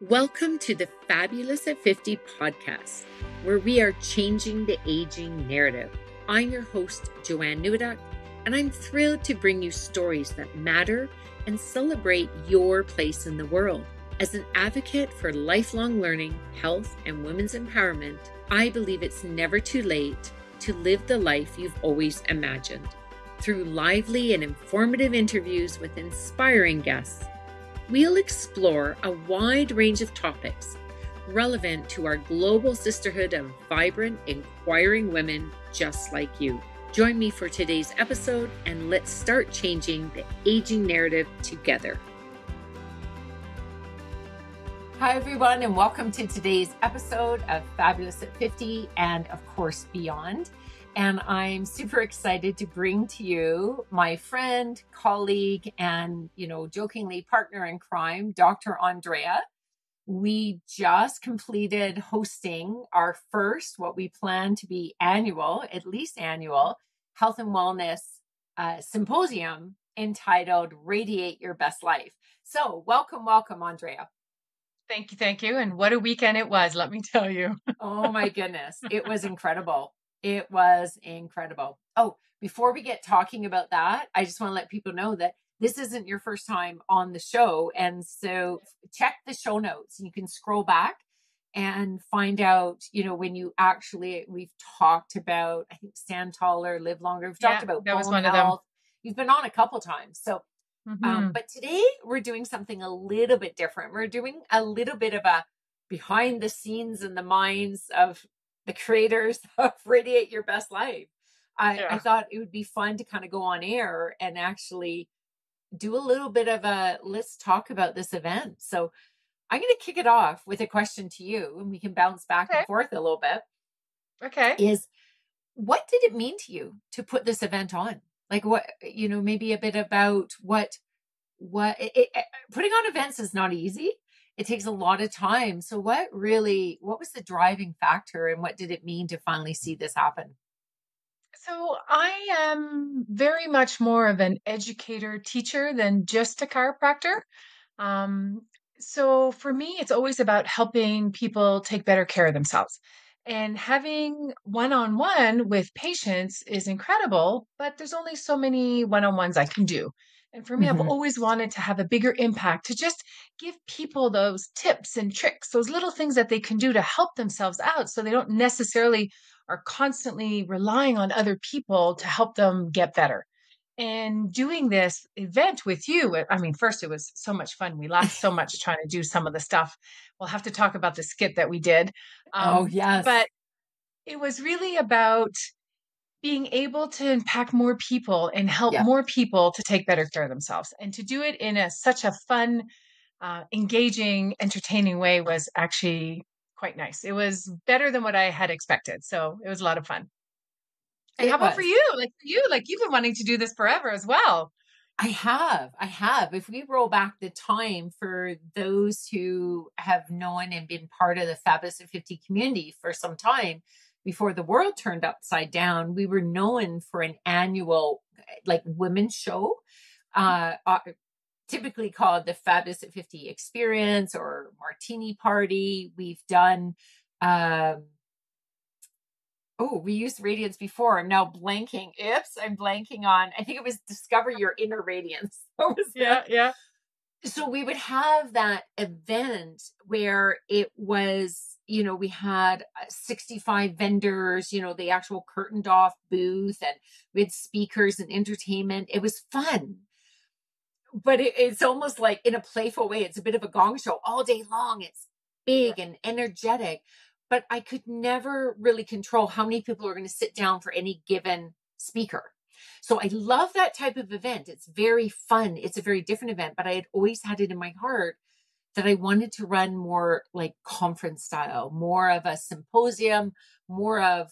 Welcome to the Fabulous at 50 podcast, where we are changing the aging narrative. I'm your host, Joanne Newduck, and I'm thrilled to bring you stories that matter and celebrate your place in the world. As an advocate for lifelong learning, health, and women's empowerment, I believe it's never too late to live the life you've always imagined. Through lively and informative interviews with inspiring guests, we'll explore a wide range of topics relevant to our global sisterhood of vibrant, inquiring women just like you. Join me for today's episode, and let's start changing the aging narrative together. Hi, everyone, and welcome to today's episode of Fabulous at 50 and, of course, beyond. And I'm super excited to bring to you my friend, colleague, and, jokingly partner in crime, Dr. Andrea. We just completed hosting our first, what we plan to be annual, at least annual, health and wellness symposium entitled Radiate Your Best Life. So welcome, Andrea. Thank you. And what a weekend it was, let me tell you. Oh my goodness. It was incredible. It was incredible. Oh, before we get talking about that, I just want to let people know that this isn't your first time on the show. And so check the show notes. You can scroll back and find out, when we've talked about, I think, stand taller, live longer. We've talked about that was one health. of them. You've been on a couple times. So, but today we're doing something a little bit different. We're doing a little bit of a behind the scenes in the minds of the creators of Radiate Your Best Life. I thought it would be fun to kind of go on air and actually do a little bit of let's talk about this event. So I'm going to kick it off with a question to you, and we can bounce back and forth a little bit. Okay. Is what did it mean to you to put this event on? Like what, maybe a bit about what putting on events is not easy. It takes a lot of time. So what was the driving factor, and what did it mean to finally see this happen? So I am very much more of an educator, teacher than just a chiropractor. So for me, it's always about helping people take better care of themselves. And having one-on-one with patients is incredible, but there's only so many one-on-ones I can do. And for me, I've always wanted to have a bigger impact, to just give people those tips and tricks, those little things that they can do to help themselves out so they don't necessarily are constantly relying on other people to help them get better. And doing this event with you, I mean, first, it was so much fun. We laughed so much trying to do some of the stuff. We'll have to talk about the skit that we did. Oh, yes. But it was really about being able to impact more people and help more people to take better care of themselves. And to do it in such a fun, engaging, entertaining way was actually quite nice. It was better than what I had expected. So it was a lot of fun. And how about for you? Like you've been wanting to do this forever as well. I have. If we roll back the time for those who have known and been part of the Fabulous at 50 community for some time, before the world turned upside down, we were known for an annual women's show, typically called the Fabulous at 50 Experience or Martini Party. We've done we used Radiance before. I'm now blanking. I'm blanking on, I think it was Discover Your Inner Radiance. Yeah. So we would have that event where it was, we had 65 vendors, the actual curtained off booth, and we had speakers and entertainment. It was fun. But it's almost like, in a playful way, it's a bit of a gong show all day long. It's big and energetic. But I could never really control how many people are going to sit down for any given speaker. So I love that type of event. It's very fun. It's a very different event, but I had always had it in my heart that I wanted to run more like conference style, more of a symposium, more of,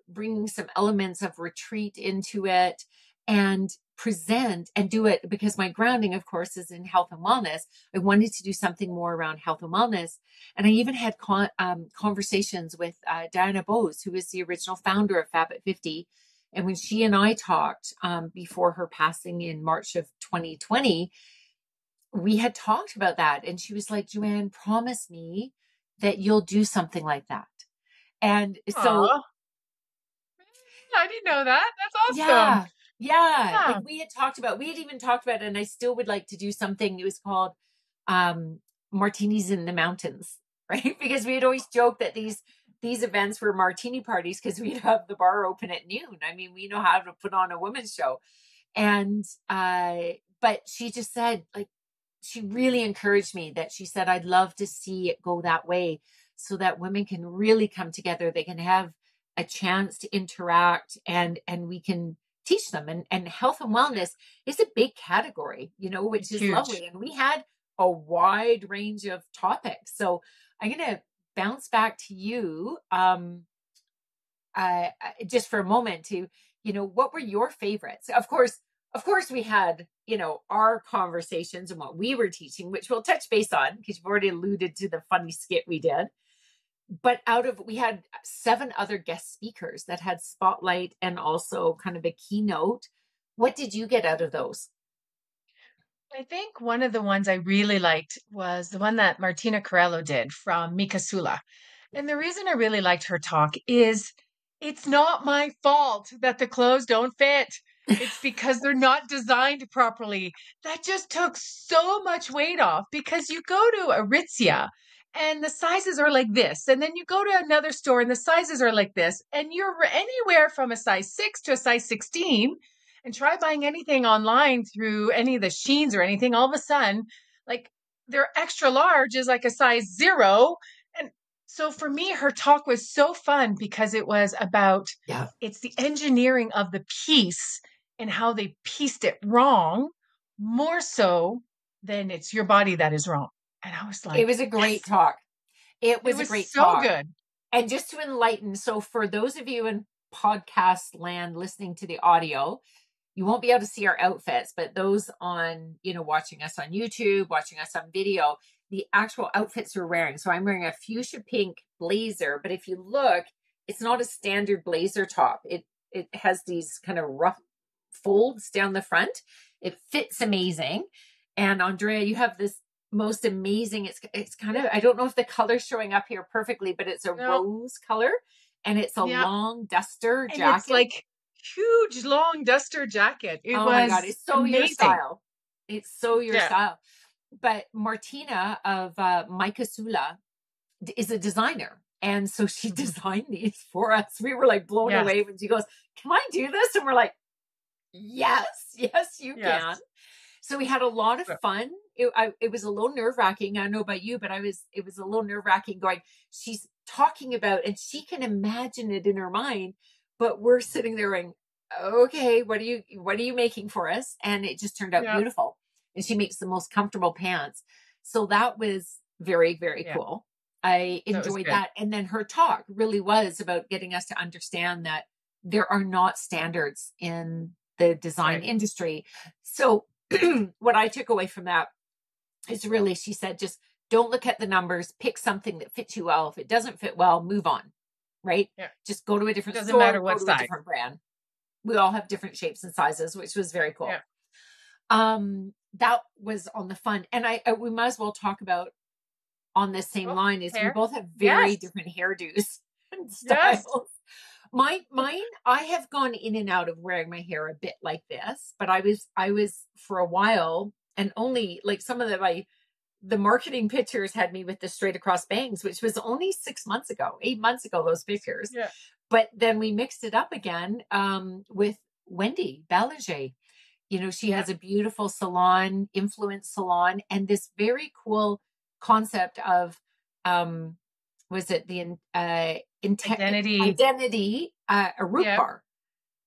bringing some elements of retreat into it and present and do it, because my grounding, of course, is in health and wellness. I wanted to do something more around health and wellness. And I even had conversations with Diana Bose, who is the original founder of Fab at 50. And when she and I talked before her passing in March of 2020, we had talked about that. And she was like, Joanne, promise me that you'll do something like that. And so, Aw, I didn't know that. That's awesome. yeah, yeah. Like Yeah. we had even talked about it, and I still would like to do something. It was called um, Martinis in the Mountains, right? Because we had always joked that these events were martini parties because we'd have the bar open at noon. I mean, we know how to put on a women's show. And but she just said, like, she really encouraged me, that she said, I'd love to see it go that way so that women can really come together. They can have a chance to interact, and we can teach them. And health and wellness is a big category, which It's is huge. lovely. And we had a wide range of topics. So I'm going to bounce back to you just for a moment to, what were your favorites? Of course, we had, our conversations and what we were teaching, which we'll touch base on because you've already alluded to the funny skit we did. But we had 7 other guest speakers that had spotlight and also kind of a keynote. What did you get out of those? I think one of the ones I really liked was the one that Martina Corello did from Mika Sula. And the reason I really liked her talk is it's not my fault that the clothes don't fit. It's because they're not designed properly. That just took so much weight off because you go to Aritzia and the sizes are like this. And then you go to another store and the sizes are like this. And you're anywhere from a size 6 to a size 16. And try buying anything online through any of the Sheins or anything. All of a sudden, like their extra large is like a size 0. And so for me, her talk was so fun because it was about Yeah. it's the engineering of the piece and how they pieced it wrong, more so than it's your body that is wrong. And I was It like, was a yes, great talk. It it was a was great so talk. good. And just to enlighten, so for those of you in podcast land listening to the audio, you won't be able to see our outfits, but those on, watching us on YouTube, watching us on video, the actual outfits we're wearing. So I'm wearing a fuchsia pink blazer, but if you look, it's not a standard blazer top. It has these kind of rough folds down the front. It fits amazing. And Andrea, you have this most amazing, it's kind of, I don't know if the color's showing up here perfectly, but it's a No, rose color, and it's a yeah. long duster And it's jacket. like huge, long duster jacket. It Oh my God, was it's so your amazing. style. It's so your Yeah. style. But Martina of Micah Sula is a designer. And so she designed these for us. We were like blown Yes. away when she goes, Can I do this? And we're like, Yes, yes, you Yes. can. So we had a lot of fun. It was a little nerve wracking. I don't know about you, but it was a little nerve wracking going, she's talking about, and she can imagine it in her mind, but we're sitting there going, okay, what are you making for us? And it just turned out Yeah. beautiful. And she makes the most comfortable pants. So that was very, very Yeah. cool. I That was enjoyed good. that. And then her talk really was about getting us to understand that there are not standards in the design Right. industry. So what I took away from that is really, she said, just don't look at the numbers, pick something that fits you well. If it doesn't fit well, move on, right? Yeah. Just go to a different Doesn't store, matter go what to a size. different brand. We all have different shapes and sizes, which was very cool. Yeah. That was on the fun. And we might as well talk about on this same line is we Hair. both have very Yes. different hairdos and Yes. styles. Mine, I have gone in and out of wearing my hair a bit like this, but I was for a while, and only like some of the marketing pictures had me with the straight across bangs, which was only 6 months ago, 8 months ago, those pictures. Yeah. But then we mixed it up again with Wendy Ballanger. She has a beautiful salon, influence salon, and this very cool concept of was it the identity a root bar.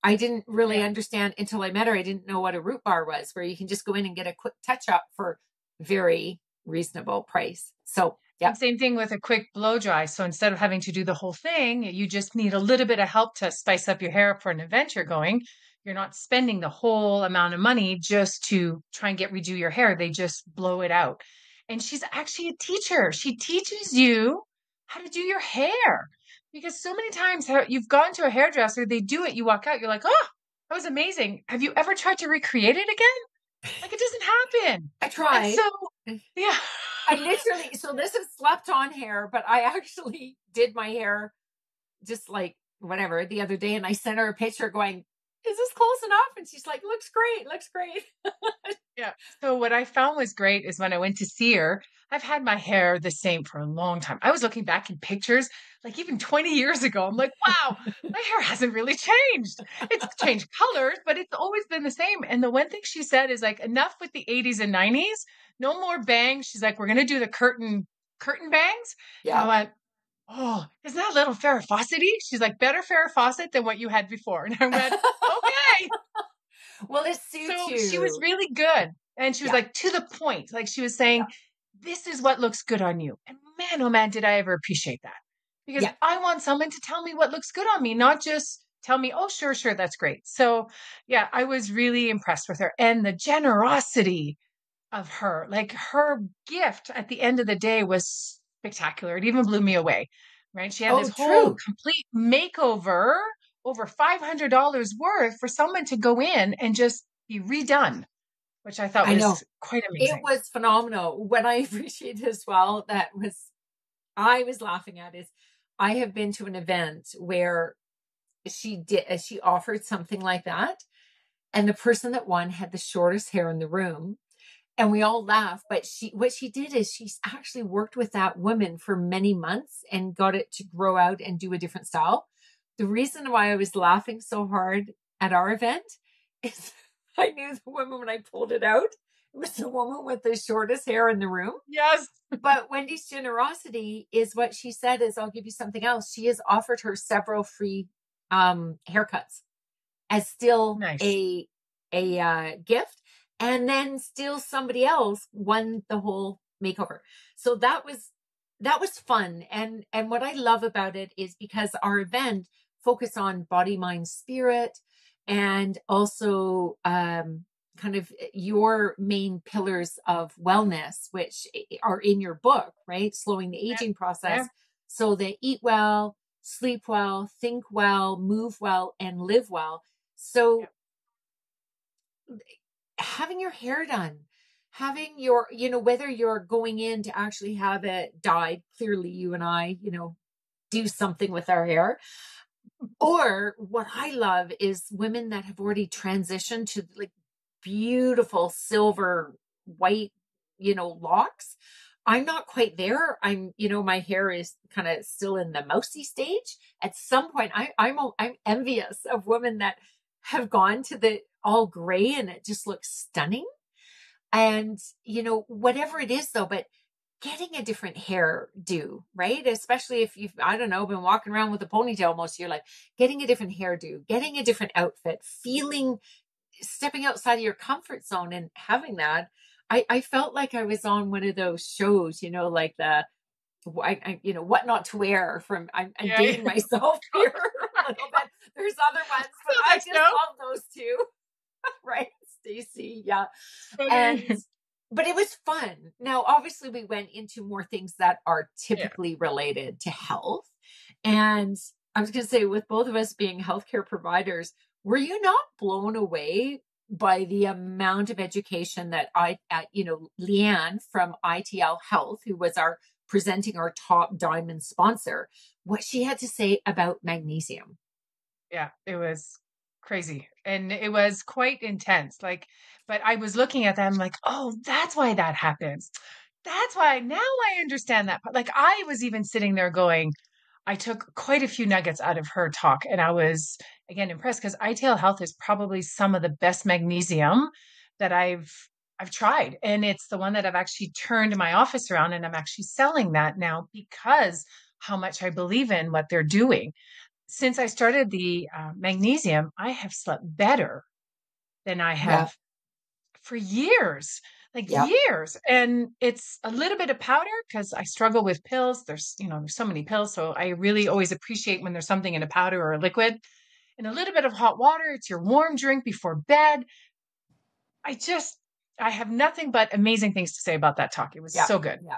I didn't really understand until I met her. I didn't know what a root bar was, where you can just go in and get a quick touch up for very reasonable price. So yeah. And same thing with a quick blow dry. So instead of having to do the whole thing, you just need a little bit of help to spice up your hair for an event you're going. You're not spending the whole amount of money just to try and redo your hair. They just blow it out. And she's actually a teacher. She teaches you how to do your hair. Because so many times you've gone to a hairdresser, they do it, you walk out, you're like, oh, that was amazing. Have you ever tried to recreate it again? Like it doesn't happen. I And tried. so, yeah. I literally, so this is slept on hair, but I actually did my hair just like whatever the other day, and I sent her a picture going, is this close enough? And she's like, looks great, looks great. Yeah. So what I found was great is when I went to see her, I've had my hair the same for a long time. I was looking back in pictures, like even 20 years ago. I'm like, wow, my hair hasn't really changed. It's changed colors, but it's always been the same. And the one thing she said is like, enough with the 80s and 90s. No more bangs. She's like, we're gonna do the curtain bangs. And I Yeah. went, oh, isn't that a little Farrah Fawcett-y? She's like, better Farrah Fawcett than what you had before. And I went, okay. Well, it suits So she was you. really good. And she was Yeah. like to the point. Like she was saying, Yeah. this is what looks good on you. And man, oh man, did I ever appreciate that. Because Yeah. I want someone to tell me what looks good on me, not just tell me, oh, sure, sure, that's great. So yeah, I was really impressed with her and the generosity of her. Like her gift at the end of the day was spectacular. It even blew me away. Right. She had this Oh, whole true. complete makeover, over $500 worth for someone to go in and just be redone, which I thought I know. was quite It amazing. was phenomenal. What I appreciated as well, that was, I was laughing at is, I have been to an event where she offered something like that. And the person that won had the shortest hair in the room. And we all laughed. But what she did is she's actually worked with that woman for many months and got it to grow out and do a different style. The reason why I was laughing so hard at our event is I knew the woman when I pulled it out. It was the woman with the shortest hair in the room. Yes. But Wendy's generosity is what she said is, I'll give you something else. She has offered her several free haircuts as still Nice. a gift, and then still somebody else won the whole makeover. So that was fun, and what I love about it is because our event focused on body, mind, spirit, and also kind of your main pillars of wellness, which are in your book, right? Slowing the Yeah. aging Yeah. process. So they eat well, sleep well, think well, move well, and live well. Yeah. So having your hair done, having your, whether you're going in to actually have it dyed, clearly you and I, do something with our hair. Or what I love is women that have already transitioned to like beautiful silver white, locks. I'm not quite there. My hair is kind of still in the mousy stage. At some point, I'm envious of women that have gone to the all gray and it just looks stunning. And whatever it is though, but getting a different hairdo, right? Especially if you've, I don't know, been walking around with a ponytail most of your life, getting a different hairdo, getting a different outfit, stepping outside of your comfort zone and having that. I felt like I was on one of those shows, like what not to wear from, I'm Yeah. dating myself here a little bit. There's other ones, but Love I that just show. love those two. Right, Stacy? Yeah. Funny. And but it was fun. Now, obviously, we went into more things that are Yeah. typically related to health. And I was going to say, with both of us being healthcare providers, were you not blown away by the amount of education that Leanne from ITL Health, who was presenting our top diamond sponsor, what she had to say about magnesium? Yeah. It was crazy. And it was quite intense. Like, but I was looking at them like, oh, that's why that happens. That's why now I understand that. But like I was even sitting there going, I took quite a few nuggets out of her talk and I was again impressed because ITL Health is probably some of the best magnesium that I've tried. And it's the one that I've actually turned my office around and I'm actually selling that now because how much I believe in what they're doing. Since I started the magnesium, I have slept better than I Yeah. have for years, like Yeah. years. And it's a little bit of powder because I struggle with pills. There's so many pills. So I really always appreciate when there's something in a powder or a liquid and a little bit of hot water. It's your warm drink before bed. I just, I have nothing but amazing things to say about that talk. It was Yeah. so good. Yeah.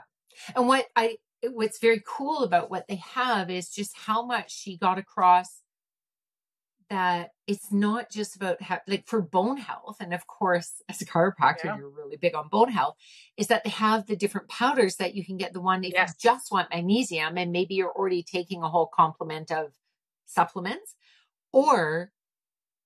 And what's very cool about what they have is just how much she got across that it's not just about like for bone health. And of course, as a chiropractor, Yeah. you're really big on bone health, is that they have the different powders that you can get the one if you Yes. just want magnesium and maybe you're already taking a whole complement of supplements, or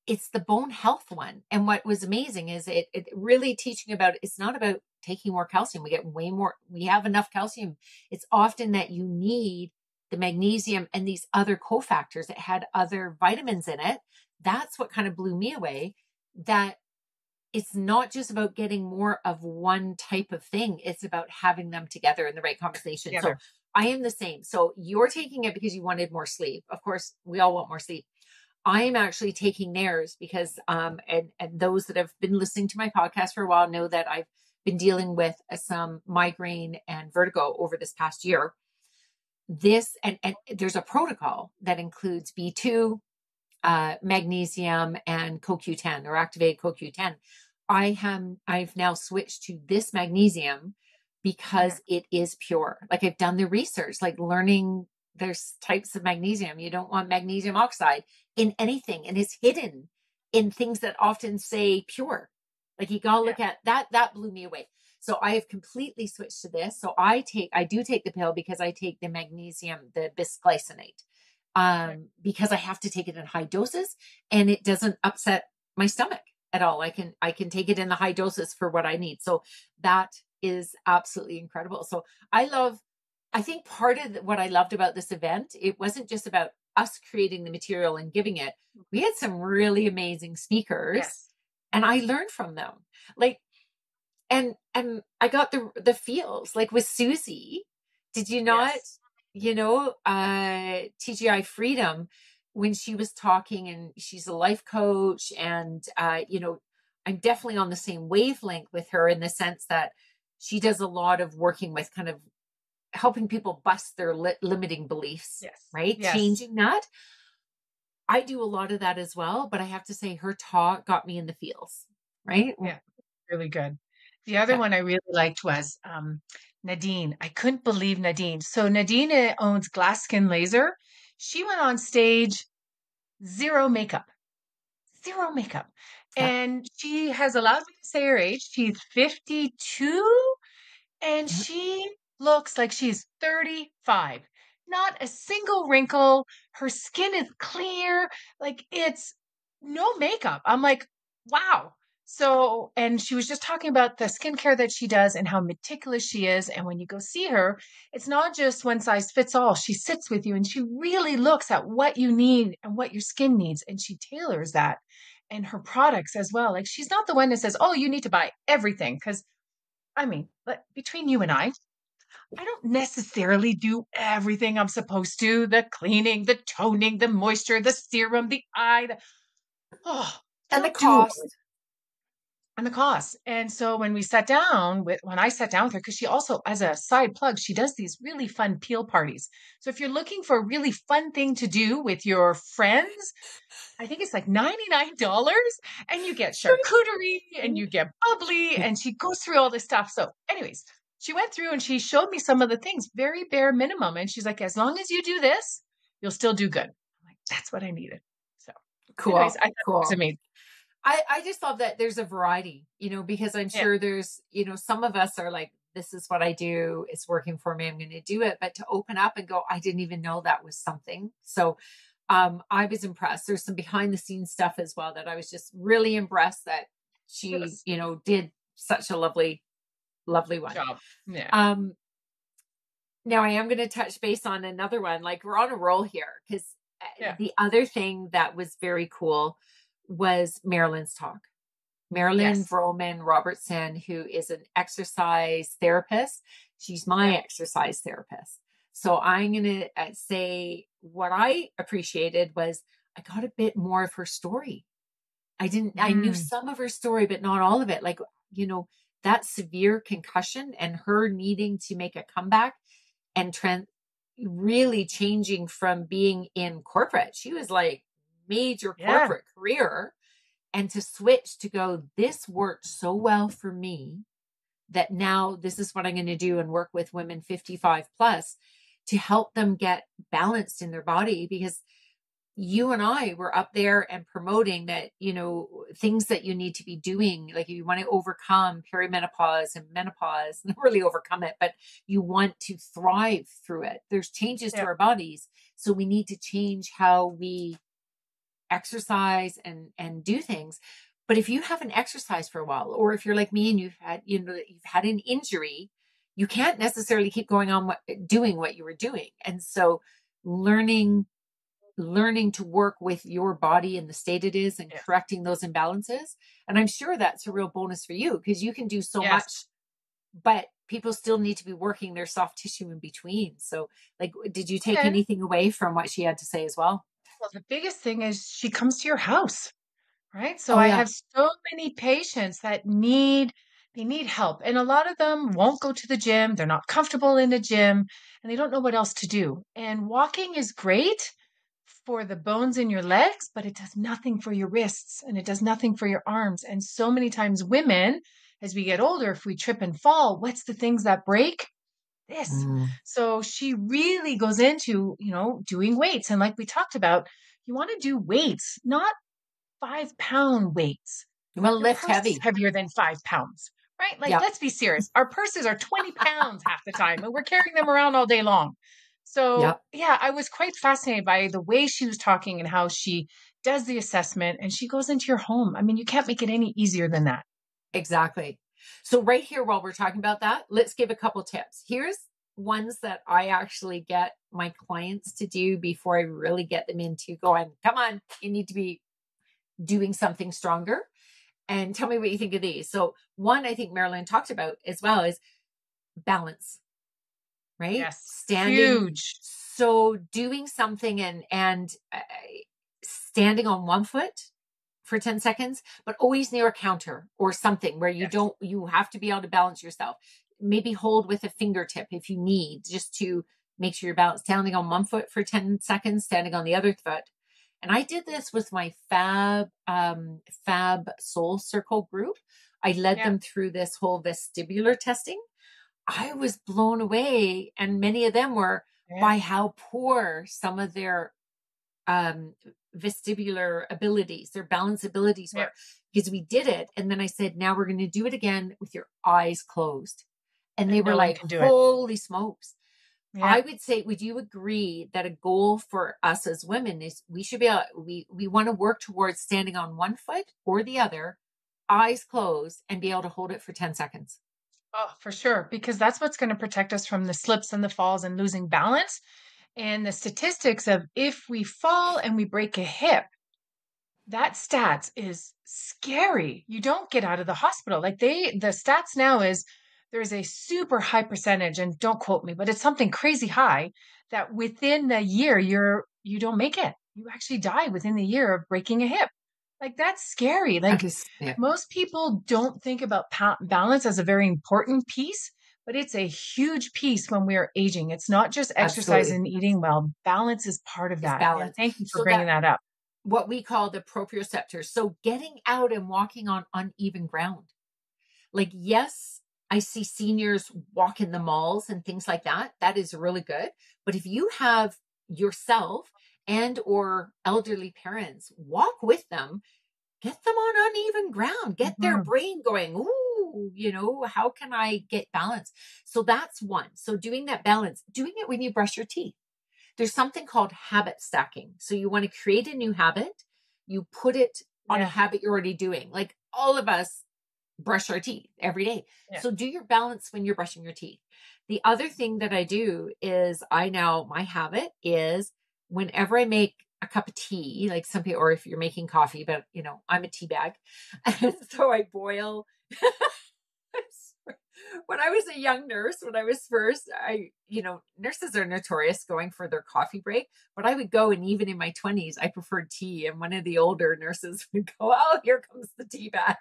it's the bone health one. And what was amazing is it really teaching about, it's not about taking more calcium. We get way more, we have enough calcium. It's often that you need the magnesium and these other cofactors that had other vitamins in it. That's what kind of blew me away, that it's not just about getting more of one type of thing. It's about having them together in the right conversation. So Together. I am the same. So you're taking it because you wanted more sleep. Of course, we all want more sleep. I am actually taking theirs because and those that have been listening to my podcast for a while know that I've been dealing with some migraine and vertigo over this past year. This and there's a protocol that includes B2, magnesium, and CoQ10 or activated CoQ10. I've now switched to this magnesium Yeah. because it is pure. Like I've done the research, like learning there's types of magnesium. You don't want magnesium oxide in anything, and it's hidden in things that often say pure. Like you gotta Yeah. look at that. That blew me away. So I have completely switched to this. So I do take the pill because I take the magnesium, the bisglycinate, Right. because I have to take it in high doses and it doesn't upset my stomach at all. I can take it in the high doses for what I need. So that is absolutely incredible. So I think part of what I loved about this event, it wasn't just about us creating the material and giving it. We had some really amazing speakers Yes. and I learned from them. Like, and I got the feels like with Susie. Did you not, Yes. TGI Freedom, when she was talking, and she's a life coach, and I'm definitely on the same wavelength with her in the sense that she does a lot of working with kind of helping people bust their limiting beliefs, Yes. right? Yes. Changing that. I do a lot of that as well, but I have to say her talk got me in the feels, right? Yeah. Really good. The other Yeah. one I really liked was Nadine. I couldn't believe Nadine. So Nadine owns Glass Skin Laser. She went on stage, zero makeup, zero makeup. Yeah. And she has allowed me to say her age. She's 52 and Yeah. she looks like she's 35. Not a single wrinkle. Her skin is clear. Like it's no makeup. I'm like, wow. So, and she was just talking about the skincare that she does and how meticulous she is. And when you go see her, it's not just one size fits all. She sits with you and she really looks at what you need and what your skin needs. And she tailors that and her products as well. Like she's not the one that says, oh, you need to buy everything. Cause I mean, but between you and I don't necessarily do everything I'm supposed to. The cleaning, the toning, the moisture, the serum, the eye. Oh, I And the don't do all cost. and the cost. And so when I sat down with her, because she also, as a side plug, she does these really fun peel parties. So if you're looking for a really fun thing to do with your friends, I think it's like $99 and you get charcuterie and you get bubbly and she goes through all this stuff. So anyways, she went through and she showed me some of the things, very bare minimum. And she's like, as long as you do this, you'll still do good. I'm like, that's what I needed. So anyways, Cool. I thought it was Cool. amazing. I just love that there's a variety, because I'm Yeah. sure there's, some of us are like, this is what I do. It's working for me. I'm going to do it. But to open up and go, I didn't even know that was something. So I was impressed. There's some behind the scenes stuff as well that I was just really impressed that she, Yes. did such a lovely, lovely one. Job. Yeah. Um, Now I am going to touch base on another one. Like we're on a roll here because Yeah. the other thing that was very cool was Marilyn's talk. Marilyn Yes. Vroman Robertson, who is an exercise therapist. She's my Yeah. exercise therapist. So I'm going to say what I appreciated was I got a bit more of her story. I knew Mm. some of her story, but not all of it. Like, that severe concussion and her needing to make a comeback and really changing from being in corporate. She was like major Yeah. corporate career, and to switch to go, this worked so well for me that now this is what I'm going to do and work with women 55 plus to help them get balanced in their body. Because you and I were up there and promoting that, things that you need to be doing, like if you want to overcome perimenopause and menopause, not really overcome it, but you want to thrive through it. There's changes to Yeah. our bodies. So we need to change how we exercise and do things. But if you haven't exercised for a while, or if you're like me and you've had an injury, you can't necessarily keep going on doing what you were doing. And so learning to work with your body and the state it is and Yes. correcting those imbalances. And I'm sure that's a real bonus for you because you can do so Yes. much, but people still need to be working their soft tissue in between. So, like, did you take Okay. anything away from what she had to say as well? Well, the biggest thing is she comes to your house, right? So Oh, I yeah. have so many patients that they need help. And a lot of them won't go to the gym. They're not comfortable in the gym and they don't know what else to do. And walking is great for the bones in your legs, but it does nothing for your wrists and it does nothing for your arms. And so many times women, as we get older, if we trip and fall, what's the things that break? This. Mm. So she really goes into, doing weights. And like we talked about, you want to do weights, not 5-pound weights. You want to Your lift purse is heavy. heavier than 5 pounds, right? Like, Yep. let's be serious. Our purses are 20 pounds half the time, and we're carrying them around all day long. So, Yep. yeah, I was quite fascinated by the way she was talking and how she does the assessment and she goes into your home. I mean, you can't make it any easier than that. Exactly. So right here, while we're talking about that, let's give a couple tips. Here's ones that I actually get my clients to do before I really get them into going, come on, you need to be doing something stronger. And tell me what you think of these. So one, I think Marilyn talked about as well is balance, right? Yes. Standing. Huge. So doing something and standing on one foot for 10 seconds, but always near a counter or something where Yes. you have to be able to balance yourself. Maybe hold with a fingertip if you need, just to make sure you're balanced. Standing on one foot for 10 seconds, standing on the other foot. And I did this with my Fab Soul Circle group. I led Yeah. them through this whole vestibular testing. I was blown away, and many of them were Yeah. by how poor some of their um, vestibular abilities, their balance abilities Yeah. were, because we did it. And then I said, now we're going to do it again with your eyes closed. And they And were no one like, can do it. holy smokes. I Yeah. would say, would you agree that a goal for us as women is we should be able, we want to work towards standing on one foot or the other, eyes closed, and be able to hold it for 10 seconds? Oh, for sure. Because that's what's going to protect us from the slips and the falls and losing balance. And the statistics of if we fall and we break a hip, that stats is scary. You don't get out of the hospital. Like the stats now is there's a super high percentage, and don't quote me, but it's something crazy high that within the year you don't make it. You actually die within the year of breaking a hip. Like that's scary. Like Yeah, most people don't think about balance as a very important piece, but it's a huge piece when we are aging. It's not just exercise absolutely. and eating well. Balance is part of Is that. Yeah, balance. thank you for So bringing that that up. what we call the proprioceptors. So getting out and walking on uneven ground. Like, yes, I see seniors walk in the malls and things like that. That is really good. But if you have yourself and or elderly parents, walk with them, get them on uneven ground, get their Mhm. brain going, ooh, how can I get balance? So that's one. So doing that balance, doing it when you brush your teeth. There's something called habit stacking. So you want to create a new habit, you put it on a Yeah, habit you're already doing. Like all of us brush our teeth every day. yeah. So do your balance when you're brushing your teeth. The other thing that I do is my habit is whenever I make a cup of tea, like some people, or if you're making coffee, but I'm a tea bag. And so I boil. When I was a young nurse, when I was first, nurses are notorious going for their coffee break, but I would go, and even in my 20s, I preferred tea. And one of the older nurses would go, oh, here comes the tea bag.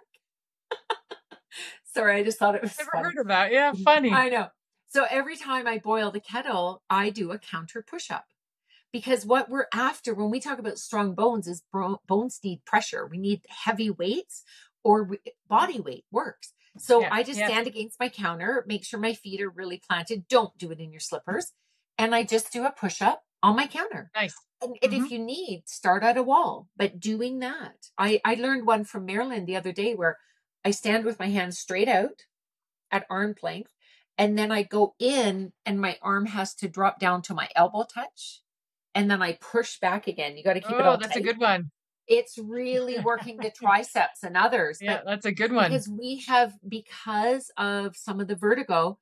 Sorry, I just thought it was Never funny. heard of that. Yeah, funny. I know. So every time I boil the kettle, I do a counter push up, because what we're after when we talk about strong bones is bones need pressure. We need heavy weights, or body weight works. So Yeah, I just yeah. stand against my counter, make sure my feet are really planted. Don't do it in your slippers. And I just do a push up on my counter. Nice. And Hmm. if you need, start at a wall. But doing that, I learned one from Marilyn the other day where I stand with my hands straight out at arm's length, and then I go in and my arm has to drop down to my elbow touch. And then I push back again. You got to keep it Oh, all that's a tight. good one. It's really working the triceps and others. Yeah, But that's a good one. because of some of the vertigo,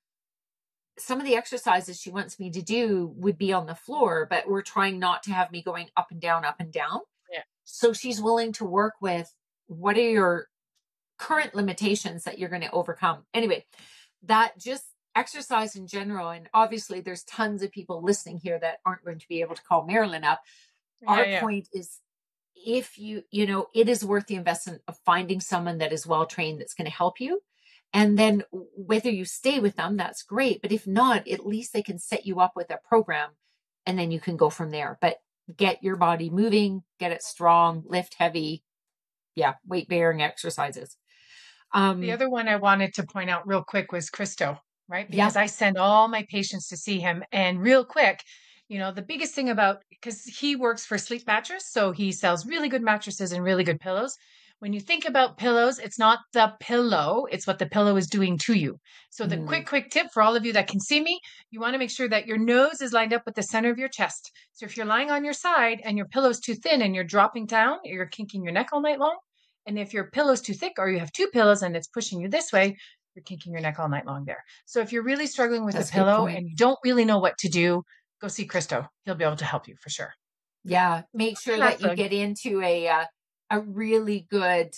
some of the exercises she wants me to do would be on the floor, but we're trying not to have me going up and down, up and down. Yeah. So she's willing to work with what are your current limitations that you're going to overcome. Anyway, that just exercise in general. And obviously, there's tons of people listening here that aren't going to be able to call Marilyn up. Yeah, Our yeah. point is, if it is worth the investment of finding someone that is well trained that's going to help you. And then whether you stay with them, that's great. But if not, at least they can set you up with a program and then you can go from there. But get your body moving, get it strong, lift heavy. Yeah, weight bearing exercises. The other one I wanted to point out real quick was Christo, right? Yeah. Because I send all my patients to see him. And real quick, the biggest thing about, because he works for Sleep Mattress, so he sells really good mattresses and really good pillows. When you think about pillows, it's not the pillow, it's what the pillow is doing to you. So the Mm, quick tip for all of you that can see me, you want to make sure that your nose is lined up with the center of your chest. So if you're lying on your side and your pillow's too thin and you're dropping down, you're kinking your neck all night long. And if your pillow's too thick or you have two pillows and it's pushing you this way, you're kinking your neck all night long there. So if you're really struggling with a that's a good pillow point. and you don't really know what to do, go see Christo. He'll be able to help you for sure. Yeah. Make sure And that that's you get into a really good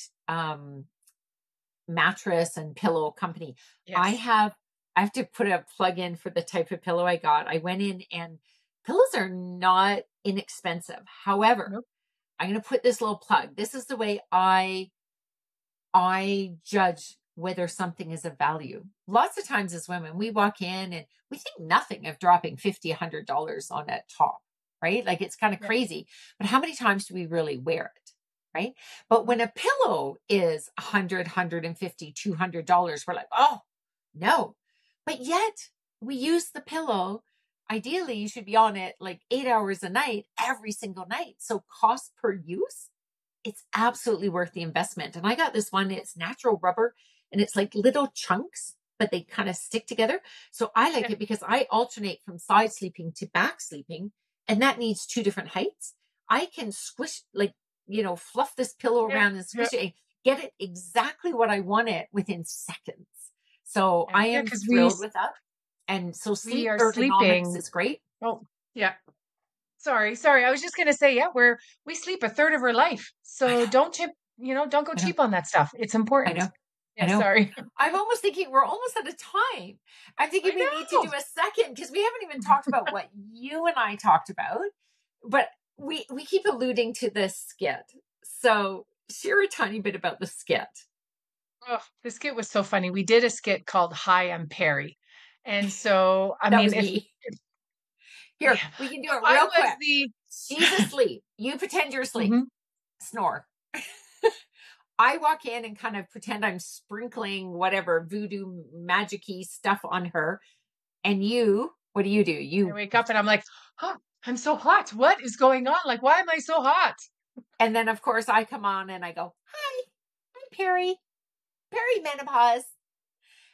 mattress and pillow company. I yes. have to put a plug in for the type of pillow I got. I went in, and pillows are not inexpensive. However, Nope. I'm going to put this little plug. This is the way I judge whether something is of value. Lots of times as women, we walk in and we think nothing of dropping $50, $100 on a top, right? Like it's kind of Yeah. crazy. But how many times do we really wear it? Right. But when a pillow is $100, $150, $200, we're like, oh, no. But yet we use the pillow. Ideally, you should be on it like 8 hours a night, every single night. So cost per use, it's absolutely worth the investment. And I got this one, it's natural rubber and it's like little chunks, but they kind of stick together. So I like Yeah. it because I alternate from side sleeping to back sleeping, and that needs two different heights. I can squish, like, fluff this pillow Yeah. around and squish it and get it exactly what I want it within seconds. So Yeah. I Yeah. am Because thrilled with that. And so we sleep are ergonomics sleeping. is great. Oh, yeah. Sorry. I was just gonna say, yeah, we sleep a third of our life. I So know. don't go I know. cheap on that stuff. It's I important. know. I Yeah, know. sorry. I'm almost thinking we're almost out of time. I'm thinking I we need to do know. a second because we haven't even talked about what you and I talked about, but we keep alluding to this skit. So share a tiny bit about the skit. Oh, the skit was so funny. We did a skit called Hi, I'm Perry. And so, I That mean, was me. Here, yeah. we can do So it I real was quick. the She's asleep. You pretend you're asleep. Mhm. Snore. I walk in and kind of pretend I'm sprinkling whatever voodoo magic-y stuff on her. And what do? I wake up and I'm like, oh, I'm so hot. What is going on? Like, why am I so hot? And then of course I come on and I go, hi, I'm Perry, perimenopause.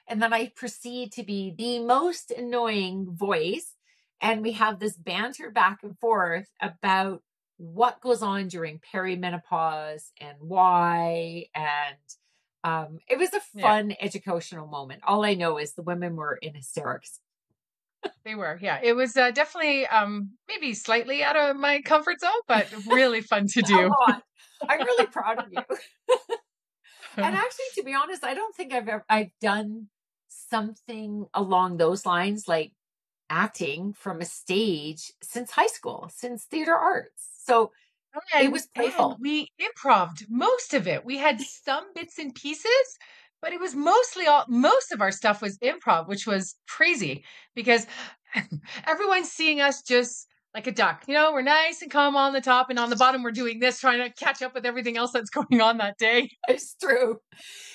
And then I proceed to be the most annoying voice. And we have this banter back and forth about what goes on during perimenopause and why. And it was a Yeah, fun educational moment. All I know is the women were in hysterics. they were. Yeah, it was definitely maybe slightly out of my comfort zone, but really fun to A do. lot. I'm really proud of you. And actually, to be honest, I don't think I've done something along those lines, like acting from a stage since high school, since theater arts. So it And was and playful. we improved most of it. We had some bits and pieces, but it was mostly all most of our stuff was improv, which was crazy because everyone's seeing us just like a duck. We're nice and calm on the top, and on the bottom we're doing this, trying to catch up with everything else that's going on that day. It's true.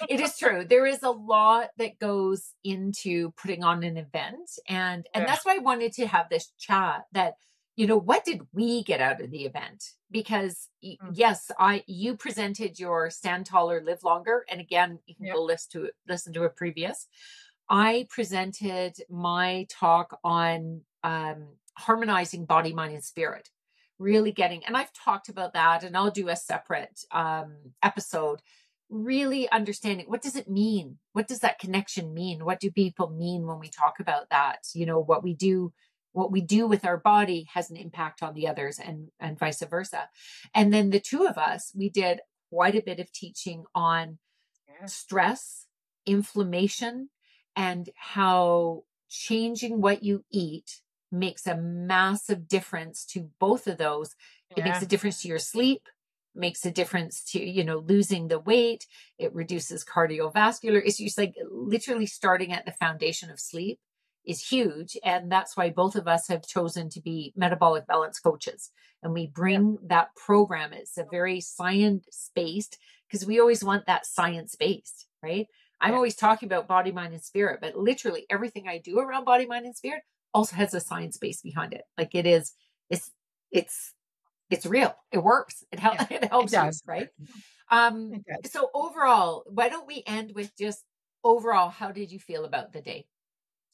It is true. There is a lot that goes into putting on an event. And Yeah. that's why I wanted to have this chat, that what did we get out of the event? Because Mm. yes, you presented your Stand Taller, Live Longer. And again, you can Yeah. go listen to a previous. I presented my talk on harmonizing body, mind, and spirit. Really getting, and I've talked about that, and I'll do a separate episode. Really understanding, what does it mean? What does that connection mean? What do people mean when we talk about that? What we do with our body has an impact on the others, and vice versa. And then the two of us, we did quite a bit of teaching on Yeah. stress, inflammation, and how changing what you eat makes a massive difference to both of those. It makes Yeah. a difference to your sleep, makes a difference to, losing the weight. It reduces cardiovascular issues. Like literally starting at the foundation of sleep is huge. And that's why both of us have chosen to be metabolic balance coaches. And we bring that program. It's a very science-based, because we always want that science-based, right? I'm Yeah. always talking about body, mind, and spirit, but literally everything I do around body, mind, and spirit also has a science base behind it. Like it's real. It works. It helps. Yeah. It helps It you, does. right? It does. So overall, why don't we end with just overall, how did you feel about the day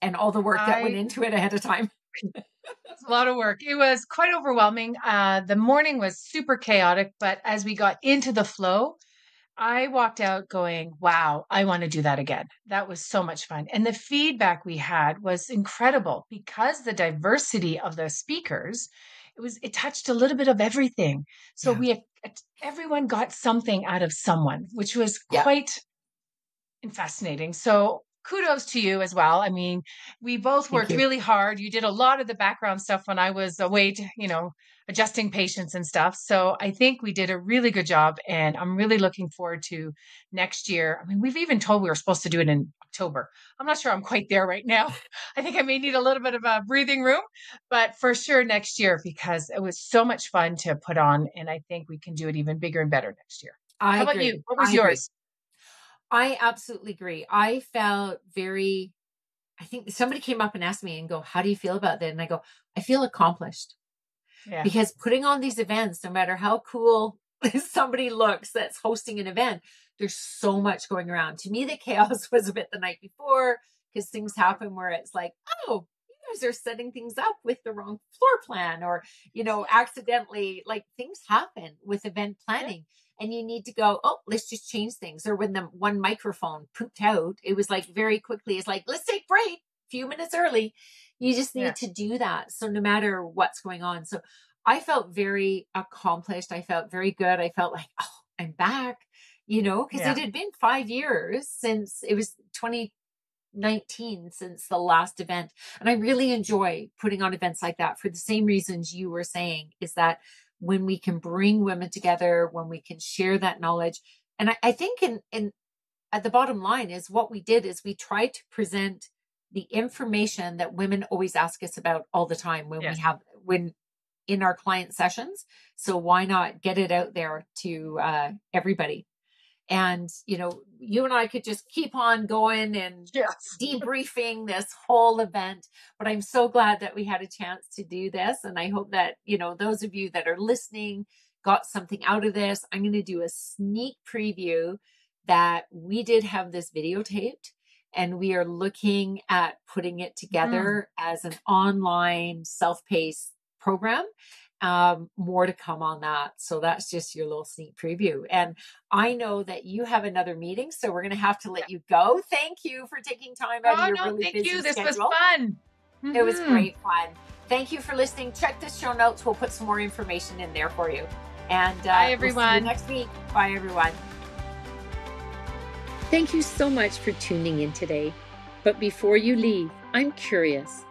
and all the work that went into it ahead of time? It's a lot of work. It was quite overwhelming. The morning was super chaotic, but as we got into the flow, I walked out going, wow, I want to do that again. That was so much fun. And the feedback we had was incredible because the diversity of the speakers, it touched a little bit of everything. So everyone got something out of someone, which was Yeah. quite fascinating. So kudos to you as well. I mean, we both worked really hard. You did a lot of the background stuff when I was away, adjusting patients and stuff. So I think we did a really good job, and I'm really looking forward to next year. I mean, we've even told we were supposed to do it in October. I'm not sure I'm quite there right now. I think I may need a little bit of a breathing room, but for sure next year, because it was so much fun to put on, and I think we can do it even bigger and better next year. How about you? What was yours? I absolutely agree. I think somebody came up and asked me and go, how do you feel about that? And I go, I feel accomplished. Yeah. Because putting on these events, no matter how cool somebody looks that's hosting an event, there's so much going around. To me, the chaos was a bit the night before, because things happen where it's like, oh, you guys are setting things up with the wrong floor plan, or, accidentally, like things happen with event planning. And you need to go, oh, let's just change things. Or when the one microphone pooped out, it was like very quickly, it's like, let's take a break, a few minutes early. You just need to do that. So no matter what's going on. So I felt very accomplished. I felt very good. I felt like, oh, I'm back, because it had been 5 years since it was 2019 since the last event. And I really enjoy putting on events like that for the same reasons you were saying, is that when we can bring women together, when we can share that knowledge. And I think in at the bottom line is what we did is we tried to present the information that women always ask us about all the time when in our client sessions. So why not get it out there to everybody? And, you and I could just keep on going and debriefing this whole event. But I'm so glad that we had a chance to do this. And I hope that, those of you that are listening got something out of this. I'm going to do a sneak preview that we did have this videotaped, and we are looking at putting it together as an online self-paced program. More to come on that. So that's just your little sneak preview. And I know that you have another meeting, so we're going to have to let you go. Thank you for taking time out of your really busy schedule. This was fun. It was great fun. Thank you for listening. Check the show notes. We'll put some more information in there for you. And bye, everyone. We'll see you next week. Bye, everyone. Thank you so much for tuning in today. But before you leave, I'm curious.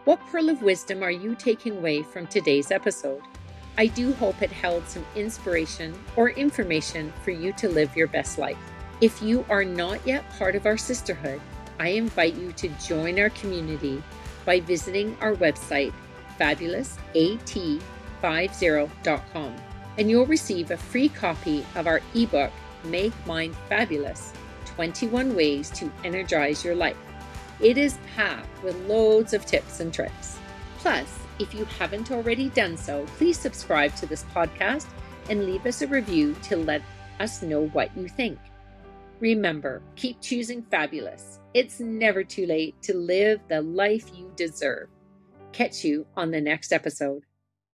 What pearl of wisdom are you taking away from today's episode? I do hope it held some inspiration or information for you to live your best life. If you are not yet part of our sisterhood, I invite you to join our community by visiting our website, fabulousat50.com, and you'll receive a free copy of our ebook, Make Mine Fabulous, 21 Ways to Energize Your Life. It is packed with loads of tips and tricks. Plus, If you haven't already done so, please subscribe to this podcast and leave us a review to let us know what you think. Remember, keep choosing fabulous. It's never too late to live the life you deserve. Catch you on the next episode.